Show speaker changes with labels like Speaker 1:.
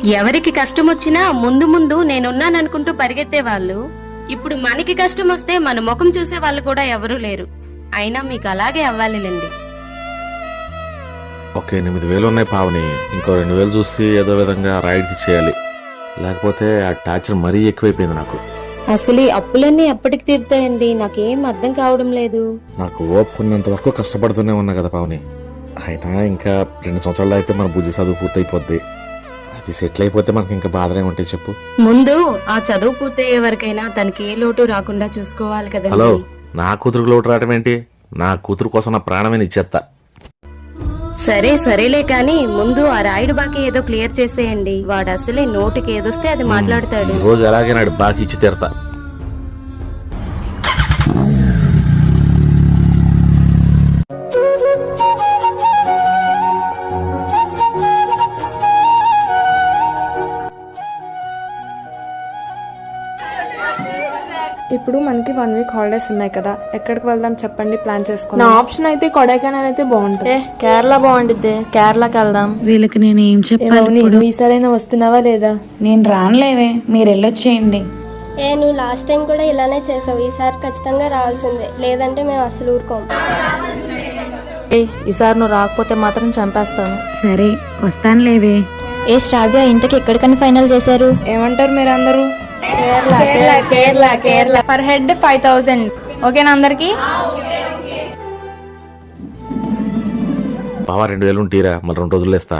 Speaker 1: ఎవరికి కష్టం వచ్చినా ముందు ముందు నేనున్నాననుకుంటూ పరిగెత్తే వాళ్ళు ఇప్పుడు మనకి కష్టం వస్తే మన ముఖం చూసే వాళ్ళు కూడా ఎవరూ లేరు. అయినా మీకు అలాగే అవ్వాలిలేండి.
Speaker 2: ఒక 8,000 ఉన్నాయి పావని. ఇంకో 2,000 చూసి ఏదో విధంగా రైడ్కి చేయాలి. లేకపోతే ఆ టార్చర్ మరీ ఎక్కువైపోయింది నాకు.
Speaker 1: అసలు ఈ అప్పులన్నీ ఎప్పటికి తీరుతాయండి? నాకేం అర్థం కావడం లేదు.
Speaker 2: నాకు ఓపుకున్నంత వరకు కష్టపడుతూనే ఉన్నా కదా పావని. అయినా ఇంకా 2 సంవత్సరాలు అయితే మన బుజ్జి చదువు పూర్తయిపోద్ది. అది సెటిల్ అయిపోతే మనకి ఇంకా బాధలు ఏముంటాయి చెప్పు.
Speaker 1: ముందు ఆ చదువు పూర్తయ్యే వరకైనా తనకి ఏ లోటు రాకుండా చూసుకోవాలి
Speaker 2: హలో,
Speaker 1: కదండి.
Speaker 2: నా కూతురుకు లోటు రావటం ఏంటి? నా కూతురు కోసం నా ప్రాణమే ఇచ్చేస్తా.
Speaker 1: సరేలే కానీ ముందు ఆ రాయుడు బాకీ ఏదో క్లియర్ చేసేయండి. వాడు అసలే నోటికి ఏదొస్తే అది మాట్లాడతాడు.
Speaker 2: ఈ రోజు ఎలాగే నాడు బాకీ ఇచ్చి తీరతా.
Speaker 3: ఇప్పుడు మనకి 1 వీక్ హాలిడేస్ ఉన్నాయి కదా, ఎక్కడికి వెళ్దాం చెప్పండి, ప్లాన్
Speaker 4: నా
Speaker 3: చేసుకుందాం.
Speaker 4: ఆప్షన్ అయితే కొడైకెనాల్ అయితే బాగుంటుంది.
Speaker 5: కేరళ బాగుండిద్ది, కేరళకి వెళ్దాం.
Speaker 6: వీళ్ళకి నేను ఏం చెప్పాలి
Speaker 4: ఏమవుని,
Speaker 6: ఇప్పుడు?
Speaker 4: నువ్వు ఈసారైనా వస్తున్నావా లేదా?
Speaker 6: నేను రానులేవే, మీరు వెళ్ళొచ్చేయండి.
Speaker 7: నువ్వు లాస్ట్ టైం కూడా ఇలానే చేసావు. ఈసారి ఖచ్చితంగా రావాల్సిందే, లేదంటే మేము అసలు ఊరుకోం.
Speaker 5: ఈసారి నువ్వు రాకపోతే మాత్రం చంపేస్తాను.
Speaker 6: సరే వస్తానులేవే.
Speaker 8: శ్రావ్య ఇంతకి ఎక్కడికని ఫైనల్ చేశారు?
Speaker 3: ఏమంటారు మీరు అందరూ?
Speaker 4: Kerala per head 5,000. ఓకేనా అందరికి?
Speaker 2: బావా 2,000 తీరా, మళ్ళీ 2 రోజులు ఇస్తా.